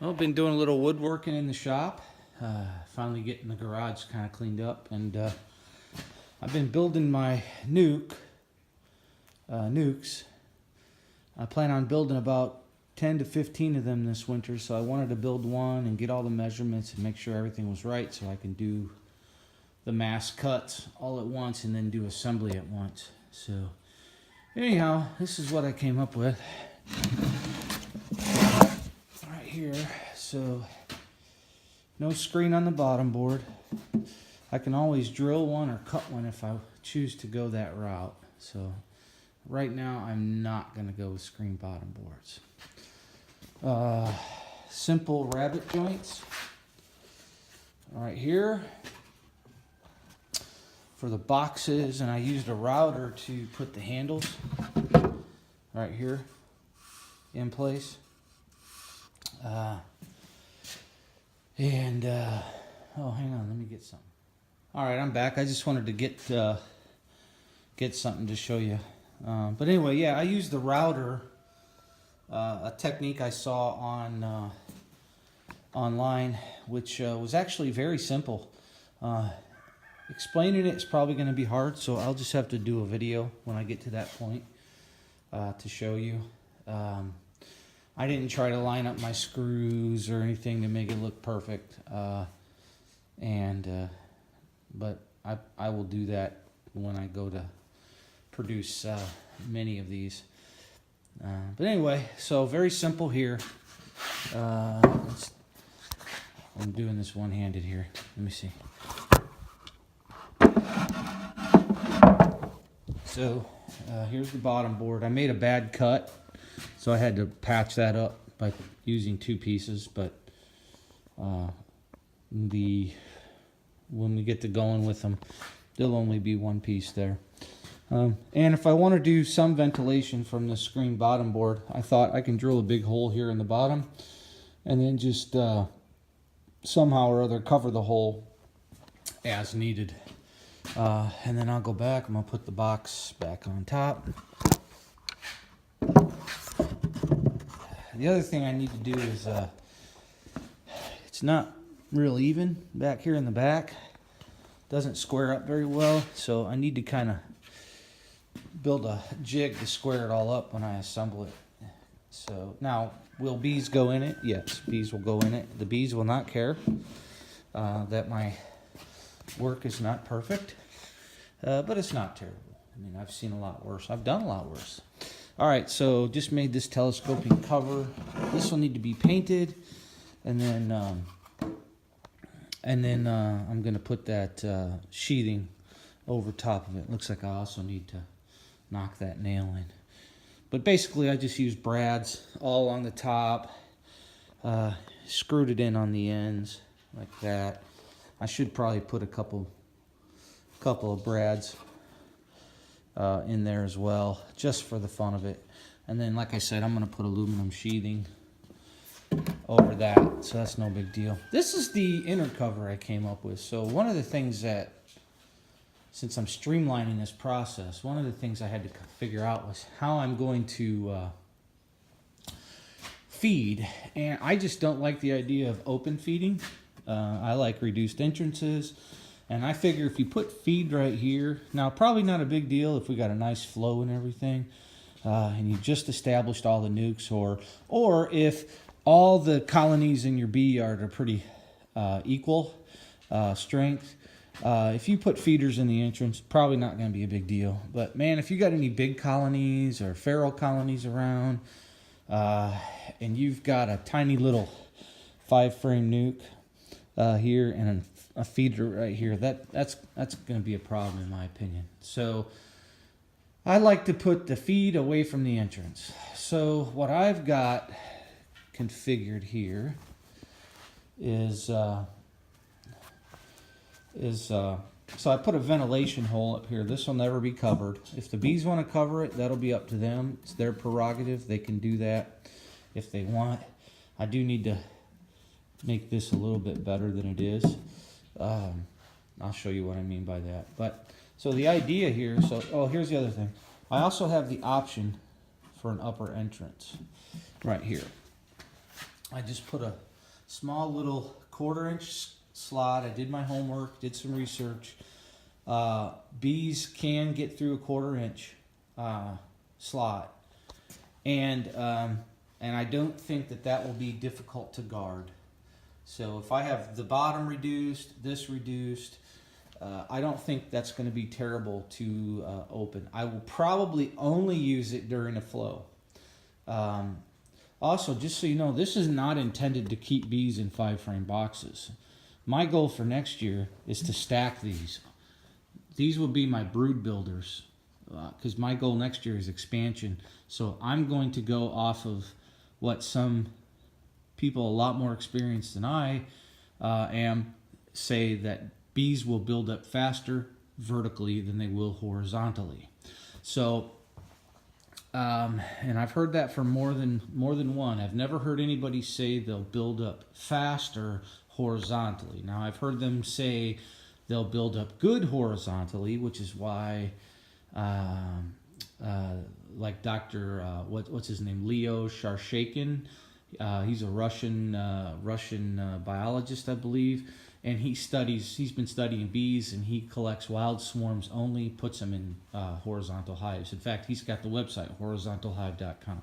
Well, been doing a little woodworking in the shop. Finally getting the garage kind of cleaned up, and I've been building my nukes. I plan on building about 10 to 15 of them this winter, so I wanted to build one and get all the measurements and make sure everything was right so I can do the mass cuts all at once and then do assembly at once. So anyhow, this is what I came up with right here. So no screen on the bottom board. I can always drill one or cut one if I choose to go that route. So right now I'm not going to go with screen bottom boards. Simple rabbet joints right here for the boxes, and I used a router to put the handles right here in place. Oh, hang on, let me get something. All right, I'm back. I just wanted to get something to show you. But anyway, yeah, I used the router, a technique I saw on online, which was actually very simple. Explaining it is probably going to be hard, so I'll just have to do a video when I get to that point to show you. I didn't try to line up my screws or anything to make it look perfect, but I will do that when I go to produce many of these. But anyway, so very simple here. I'm doing this one-handed here. Let me see. So here's the bottom board. I made a bad cut, so I had to patch that up by using two pieces, but when we get to going with them, there'll only be one piece there. And if I want to do some ventilation from the screen bottom board, I thought I can drill a big hole here in the bottom and then just somehow or other cover the hole as needed. And then I'll go back, I'm going to put the box back on top. The other thing I need to do is, it's not real even back here in the back. Doesn't square up very well, so I need to kind of build a jig to square it all up when I assemble it. So now, will bees go in it? Yes, bees will go in it. The bees will not care that my work is not perfect, but it's not terrible. I mean, I've seen a lot worse. I've done a lot worse. All right, so just made this telescoping cover. This will need to be painted, and then I'm going to put that sheathing over top of it. Looks like I also need to knock that nail in. But basically, I just used brads all along the top, screwed it in on the ends like that. I should probably put a couple of brads in there as well, just for the fun of it. And then, like I said, I'm going to put aluminum sheathing over that, so that's no big deal. This is the inner cover I came up with. So one of the things that, since I'm streamlining this process, one of the things I had to figure out was how I'm going to feed. And I just don't like the idea of open feeding. I like reduced entrances. And I figure if you put feed right here, now probably not a big deal if we got a nice flow and everything, and you just established all the nukes, or if all the colonies in your bee yard are pretty equal strength. If you put feeders in the entrance, probably not going to be a big deal. But man, if you got any big colonies or feral colonies around, and you've got a tiny little 5-frame nuke here and a feeder right here, that's going to be a problem in my opinion. So I like to put the feed away from the entrance. So what I've got configured here is so I put a ventilation hole up here. This will never be covered. If the bees want to cover it, that'll be up to them. It's their prerogative. They can do that if they want. I do need to make this a little bit better than it is. I'll show you what I mean by that. But so the idea here, here's the other thing. I also have the option for an upper entrance right here. I just put small little 1/4 inch slot. I did my homework, did some research. Bees can get through a 1/4 inch slot, and I don't think that will be difficult to guard. So if I have the bottom reduced, this reduced, I don't think that's going to be terrible to open. I will probably only use it during a flow. Also, just so you know, this is not intended to keep bees in 5-frame boxes. My goal for next year is to stack these. These will be my brood builders, because my goal next year is expansion. So I'm going to go off of what some people a lot more experienced than I am say, that bees will build up faster vertically than they will horizontally. So, and I've heard that from more than one. I've never heard anybody say they'll build up faster horizontally. Now, I've heard them say they'll build up good horizontally, which is why, like Dr. What's his name, Leo Sharshakin. He's a Russian biologist, I believe, and he's been studying bees, and he collects wild swarms only, puts them in horizontal hives. In fact, he's got the website, horizontalhive.com.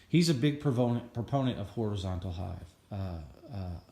He's a big proponent of horizontal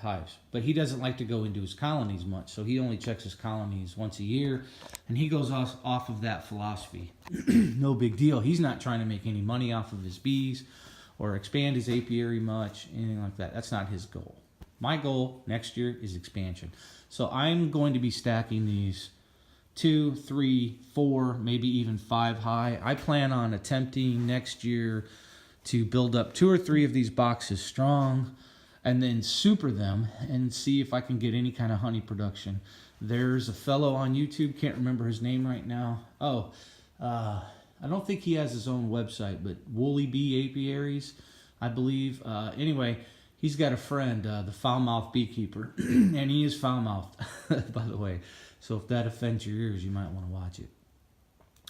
hives, but he doesn't like to go into his colonies much, so he only checks his colonies once a year, and he goes off of that philosophy. No big deal. He's not trying to make any money off of his bees or expand his apiary much, anything like that. That's not his goal. My goal next year is expansion. So I'm going to be stacking these 2, 3, 4, maybe even 5 high. I plan on attempting next year to build up 2 or 3 of these boxes strong and then super them and see if I can get any kind of honey production. There's a fellow on YouTube, can't remember his name right now. I don't think he has his own website, but Woolly Bee Apiaries, I believe. Anyway, he's got a friend, the foul-mouthed beekeeper, and he is foul-mouthed, by the way. So if that offends your ears, you might want to watch it,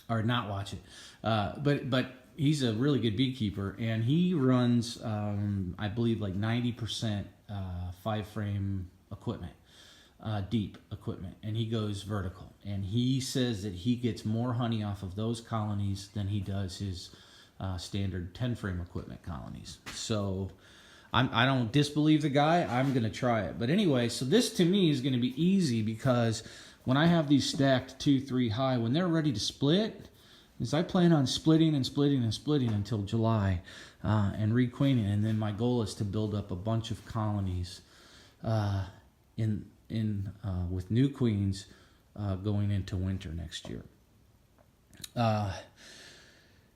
or not watch it. But he's a really good beekeeper, and he runs, I believe, like 90% 5-frame equipment. Deep equipment, and he goes vertical, and he says that he gets more honey off of those colonies than he does his standard 10-frame equipment colonies. So I don't disbelieve the guy. I'm going to try it. But anyway, so this to me is going to be easy, because when I have these stacked 2, 3 high, when they're ready to split, is I plan on splitting and splitting and splitting until July and requeening, and then my goal is to build up a bunch of colonies with new queens going into winter next year.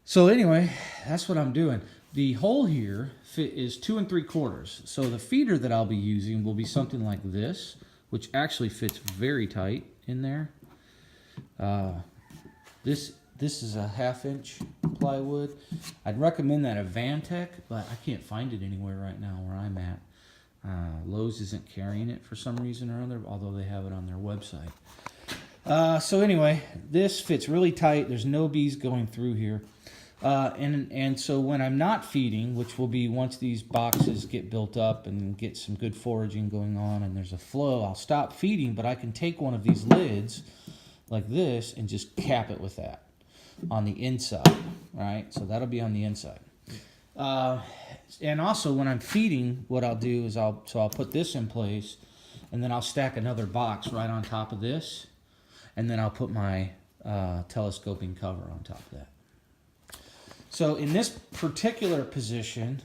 So anyway, that's what I'm doing. The hole here is 2 3/4. So the feeder that I'll be using will be something like this, which actually fits very tight in there. This is a 1/2 inch plywood. I'd recommend that a Vantech, but I can't find it anywhere right now where I'm at. Lowe's isn't carrying it for some reason or other, although they have it on their website. So anyway, this fits really tight. There's no bees going through here. And so when I'm not feeding, which will be once these boxes get built up and get some good foraging going on and there's a flow, I'll stop feeding, but I can take one of these lids like this and just cap it with that on the inside, right? So that'll be on the inside. And also when I'm feeding, what I'll do is I'll put this in place, and then I'll stack another box right on top of this, and then I'll put my telescoping cover on top of that. So in this particular position,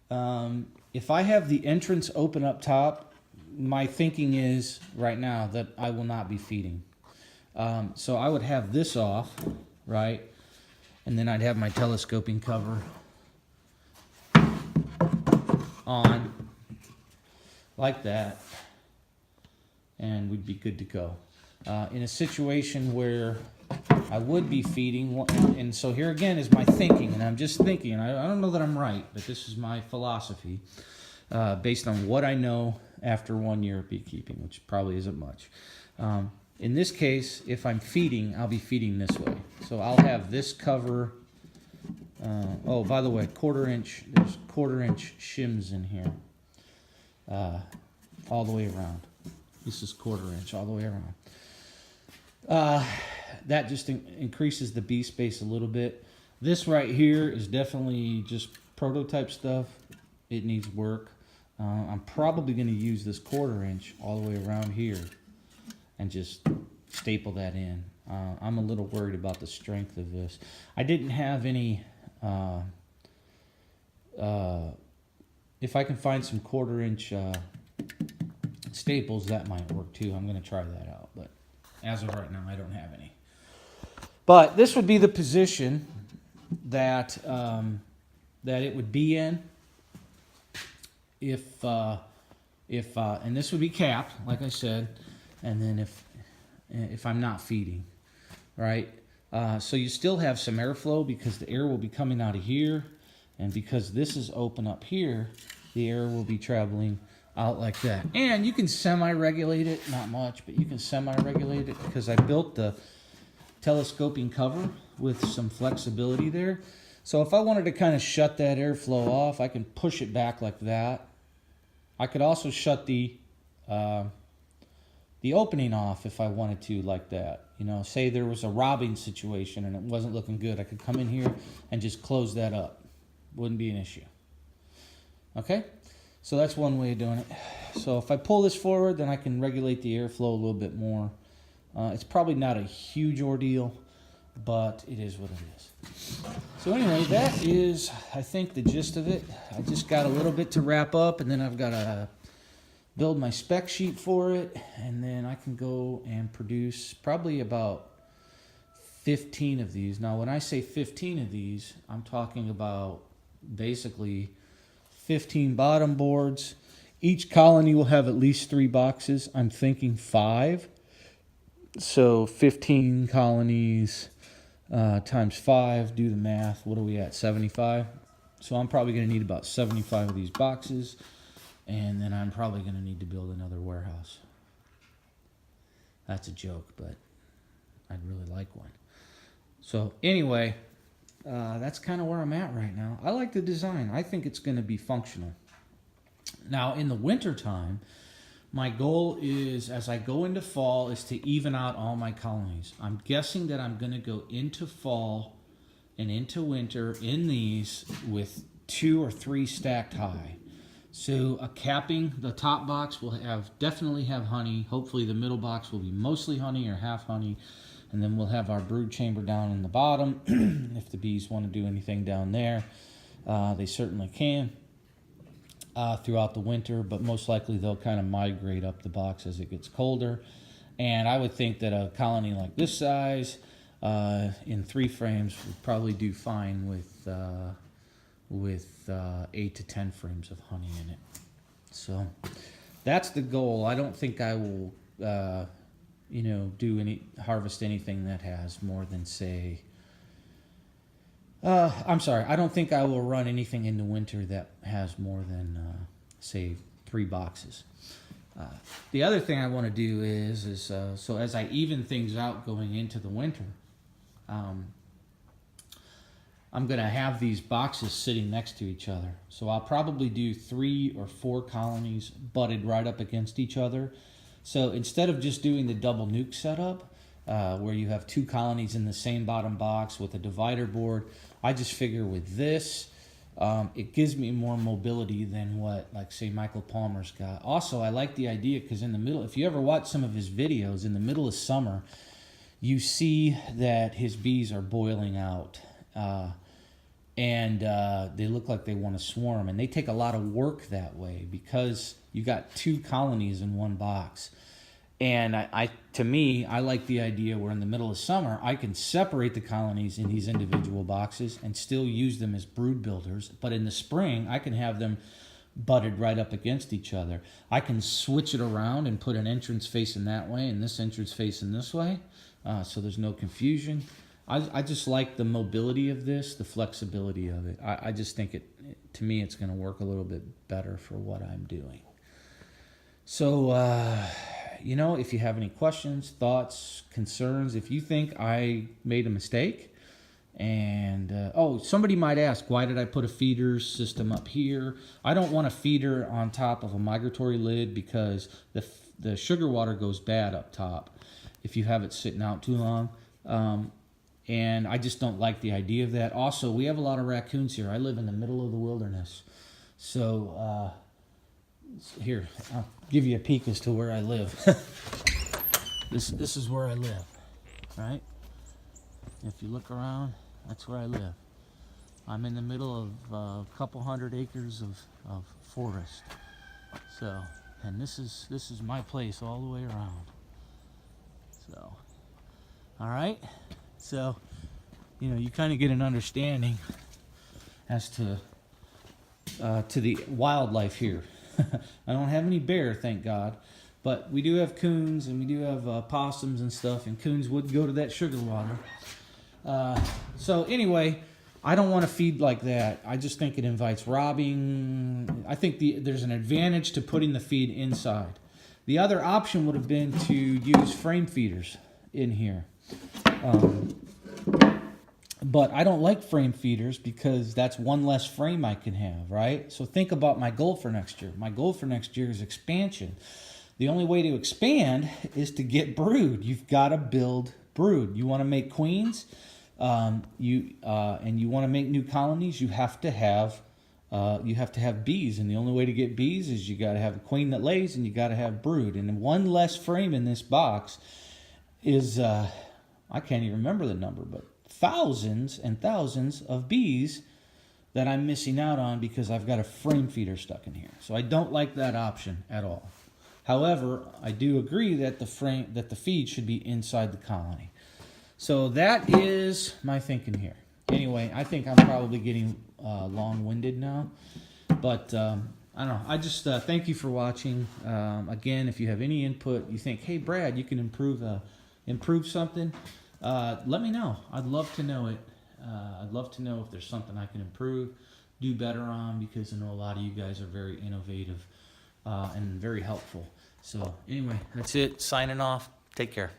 if I have the entrance open up top, my thinking is right now that I will not be feeding. So I would have this off, right? And then I'd have my telescoping cover on like that, and we'd be good to go. In a situation where I would be feeding, and so here again is my thinking, and I'm just thinking, I don't know that I'm right, but this is my philosophy based on what I know after 1 year of beekeeping, which probably isn't much. In this case, if I'm feeding, I'll be feeding this way. So I'll have this cover. Oh, by the way, 1/4 inch, there's 1/4 inch shims in here. all the way around. This is 1/4 inch all the way around. That just increases the bee space a little bit. This right here is definitely just prototype stuff. It needs work. I'm probably going to use this 1/4 inch all the way around here and just staple that in. I'm a little worried about the strength of this. I didn't have any, if I can find some 1/4 inch staples, that might work too. I'm going to try that out, but as of right now, I don't have any. But this would be the position that that it would be in if and this would be capped, like I said, and then if I'm not feeding, right? So you still have some airflow because the air will be coming out of here, and because this is open up here, the air will be traveling out like that. And you can semi-regulate it, not much, but you can semi-regulate it because I built the telescoping cover with some flexibility there. So if I wanted to kind of shut that airflow off, I can push it back like that. I could also shut the opening off if I wanted to, like that. You know, say there was a robbing situation and it wasn't looking good, I could come in here and just close that up. Wouldn't be an issue. Okay, so that's one way of doing it. So if I pull this forward, then I can regulate the airflow a little bit more. It's probably not a huge ordeal, but it is what it is. So anyway, that is, I think, the gist of it. I just got a little bit to wrap up, and then I've got to build my spec sheet for it, and then I can go and produce probably about 15 of these. Now, when I say 15 of these, I'm talking about basically 15 bottom boards. Each colony will have at least 3 boxes. I'm thinking 5. So 15 colonies times 5, do the math. What are we at, 75? So I'm probably going to need about 75 of these boxes, and then I'm probably going to need to build another warehouse. That's a joke, but I'd really like one. So anyway, that's kind of where I'm at right now. I like the design. I think it's going to be functional. Now, in the wintertime, my goal is, as I go into fall, is to even out all my colonies. I'm guessing that I'm going to go into fall and into winter in these with 2 or 3 stacked high. So a capping, the top box will definitely have honey. Hopefully the middle box will be mostly honey or half honey. And then we'll have our brood chamber down in the bottom. If the bees want to do anything down there, they certainly can. Throughout the winter, but most likely they'll kind of migrate up the box as it gets colder. And I would think that a colony like this size in 3 frames would probably do fine with 8 to 10 frames of honey in it. So that's the goal. I don't think I will harvest anything that has more than, say, I'm sorry, I don't think I will run anything into winter that has more than, say, 3 boxes. The other thing I want to do is so as I even things out going into the winter, I'm going to have these boxes sitting next to each other. So I'll probably do 3 or 4 colonies butted right up against each other. So instead of just doing the double nuke setup, where you have 2 colonies in the same bottom box with a divider board, I just figure with this, it gives me more mobility than what, like, say, Michael Palmer's got. Also, I like the idea because in the middle, if you ever watch some of his videos, in the middle of summer, you see that his bees are boiling out. And they look like they want to swarm. And they take a lot of work that way because you got 2 colonies in one box. And to me, I like the idea where in the middle of summer, I can separate the colonies in these individual boxes and still use them as brood builders. But in the spring, I can have them butted right up against each other. I can switch it around and put an entrance facing that way and this entrance facing this way, so there's no confusion. I just like the mobility of this, the flexibility of it. I just think to me, it's going to work a little bit better for what I'm doing. So, if you have any questions, thoughts, concerns, if you think I made a mistake, And oh, somebody might ask, why did I put a feeder system up here? I don't want a feeder on top of a migratory lid because the sugar water goes bad up top if you have it sitting out too long. And I just don't like the idea of that. Also, we have a lot of raccoons here. I live in the middle of the wilderness. So here, I'll give you a peek as to where I live. This is where I live, right? If you look around, that's where I live. I'm in the middle of a couple hundred acres of forest. So, and this is my place all the way around. So, all right. So, you know, you kind of get an understanding as to the wildlife here. I don't have any bear, thank God, but we do have coons and we do have possums and stuff, and coons would go to that sugar water. So anyway, I don't want to feed like that. I just think it invites robbing. I think there's an advantage to putting the feed inside. The other option would have been to use frame feeders in here. But I don't like frame feeders because that's one less frame I can have, right? So think about my goal for next year. My goal for next year is expansion. The only way to expand is to get brood. You've got to build brood. You want to make queens, and you want to make new colonies. You have to have bees, and the only way to get bees is you got to have a queen that lays, and you got to have brood. And one less frame in this box is I can't even remember the number, but thousands and thousands of bees that I'm missing out on because I've got a frame feeder stuck in here. So I don't like that option at all. However, I do agree that the feed should be inside the colony. So that is my thinking here. Anyway, I think I'm probably getting long-winded now, but I don't know. I just thank you for watching. Again, if you have any input, you think, hey, Brad, you can improve something, let me know. I'd love to know it. I'd love to know if there's something I can improve, do better on, because I know a lot of you guys are very innovative and very helpful. So anyway, that's it. Signing off. Take care.